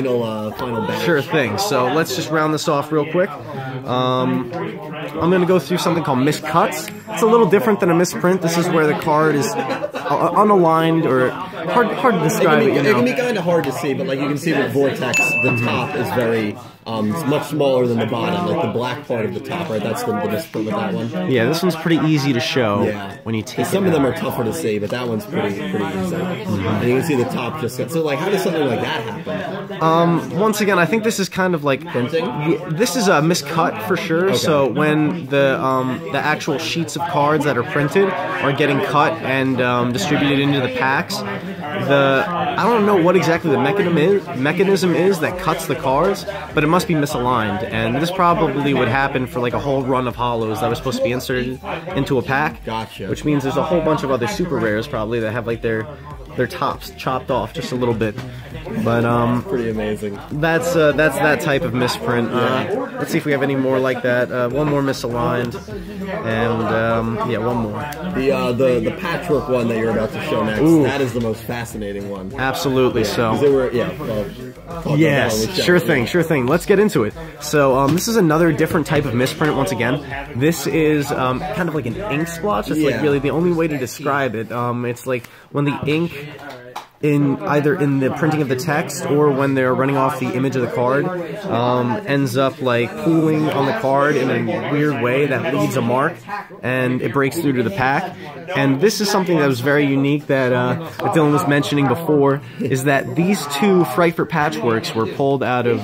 final batch. Sure thing. So let's just round this off real quick. I'm going to go through something called miscuts. It's a little different than a misprint. This is where the card is unaligned or hard to describe it. It can be kind of hard to see, but like you can see with Vortex, the top is very it's much smaller than the bottom, like the black part of the top, right? That's the misprint with that one. Yeah, this one's pretty easy to show when you take Some of them are tougher to see, but that one's pretty easy. And you can see the top just so like how does something like that happen? Once again, I think this is kind of like printing. This is a miscut for sure. Okay. So when the actual sheets of cards that are printed are getting cut and distributed into the packs, I don't know what exactly the mechanism is that cuts the cards, but it must be misaligned, and this probably would happen for like a whole run of holos that was supposed to be inserted into a pack. Gotcha. Which means there's a whole bunch of other super rares probably that have like their tops chopped off just a little bit. But pretty amazing. That's that type of misprint. Let's see if we have any more like that. One more misaligned, and yeah, one more. The patchwork one that you're about to show next. Ooh. That is the most fascinating one. Absolutely. So. They were, yes, sure thing. Let's get into it. So this is another different type of misprint. Once again, this is kind of like an ink splotch. That's like really the only way to describe it. It's like when the ink either in the printing of the text or when they're running off the image of the card ends up like pooling on the card in a weird way that leaves a mark and it breaks through to the pack. And this is something that was very unique that Dylan was mentioning before, is that these two Frightfurt Patchworks were pulled out of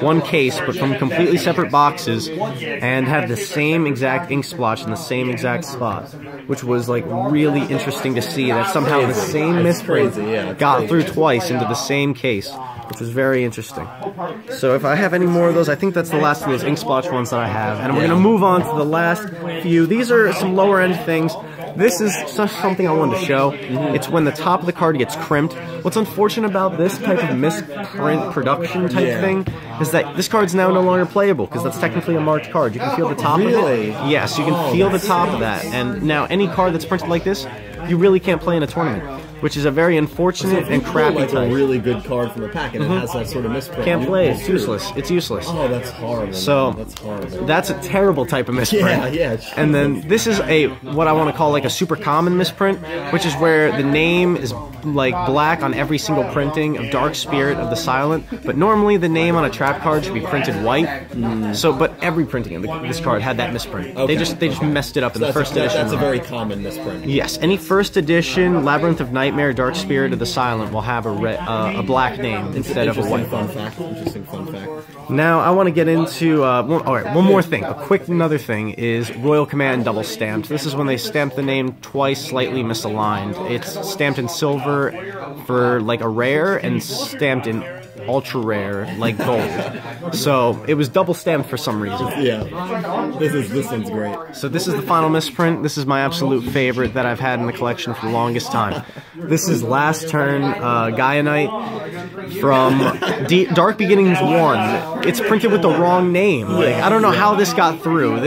one case but from completely separate boxes and had the same exact ink splotch in the same exact spot, which was like really interesting to see that somehow the same misprint got through twice into the same case, which was very interesting. So if I have any more of those, I think that's the last of those ink splotch ones that I have. And we're going to move on to the last few. These are some lower end things. This is something I wanted to show. It's when the top of the card gets crimped. What's unfortunate about this type of misprint production type thing is that this card's now no longer playable because that's technically a marked card. You can feel the top of it. Yes, you can feel the top of that. And now any card that's printed like this, you really can't play in a tournament, which is a very unfortunate and crappy like type. A really good card from the pack, and it has that sort of misprint. Can't play. It's useless. It's useless. Oh, that's horrible. So that's horrible. That's a terrible type of misprint. Yeah. And then this is what I want to call like a super common misprint, which is where the name is like black on every single printing of Dark Spirit of the Silent, but normally the name on a trap card should be printed white. So, but every printing of this card had that misprint. Okay. They just messed it up in the first edition. That's a very common misprint. Yes, any first edition Labyrinth of Nightmare Dark Spirit of the Silent will have a black name instead of a white. Interesting fun fact. Now I want to get into one more thing. A quick another thing is Royal Command double stamped. This is when they stamp the name twice slightly misaligned. It's stamped in silver for like a rare and stamped in ultra rare like gold. So it was double stamped for some reason. Yeah, this one's great. So this is the final misprint. This is my absolute favorite that I've had in the collection for the longest time. This is Last Turn Gaia Knight from Dark Beginnings 1. It's printed with the wrong name. Like, I don't know how this got through.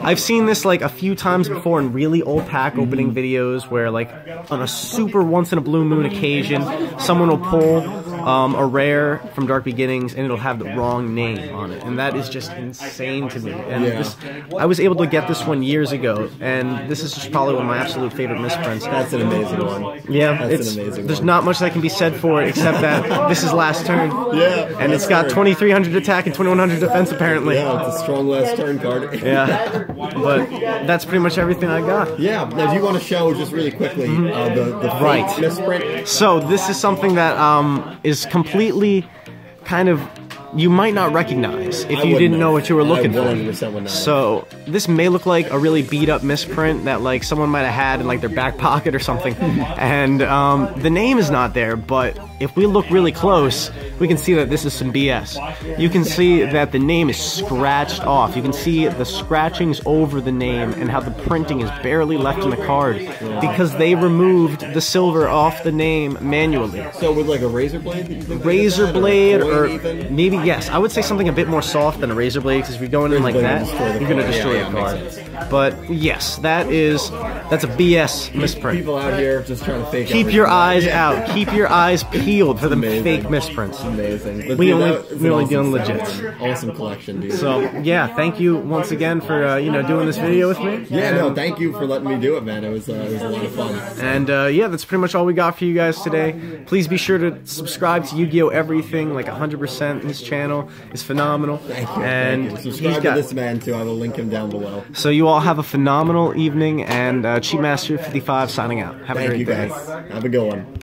I've seen this like a few times before in really old pack opening videos where like on a super once in a blue moon occasion someone will pull a rare from Dark Beginnings and it'll have the wrong name on it, and that is just insane to me. And I was able to get this one years ago, and this is just probably one of my absolute favorite misprints. That's an amazing one. Yeah, that's an amazing there's one. not much that can be said for it except that this is Last Turn. Yeah, and it's got 2300 attack and 2100 defense apparently. Yeah, it's a strong Last Turn card. Yeah, but that's pretty much everything I got. Yeah, now do you want to show just really quickly the fake misprint? So this is something that is completely kind of you might not recognize if you didn't know what you were looking for. So this may look like a really beat up misprint that like someone might have had in like their back pocket or something, and the name is not there, but if we look really close we can see that this is some BS. You can see that the name is scratched off. You can see the scratchings over the name and how the printing is barely left in the card because they removed the silver off the name manually. So with like a razor blade? Razor blade or maybe, yes, I would say something a bit more soft than a razor blade, because if you're going in like that, you're going to destroy the card. But yes, that's a BS misprint. People out here just trying to fake Keep your eyes out. Keep your eyes peeled for the fake misprints. amazing. But we dude, only dealing legit. Awesome collection, dude. So yeah, thank you once again for doing this video with me. Yeah, no, thank you for letting me do it, man. It was a lot of fun. And yeah, that's pretty much all we got for you guys today. Please be sure to subscribe to Yu-Gi-Oh! Everything, like 100%. His channel is phenomenal. Thank you. And subscribe to this man too. I will link him down below. So you all have a phenomenal evening, and Cheap Master 55 signing out. Have a great day. Thank you guys. Have a good one.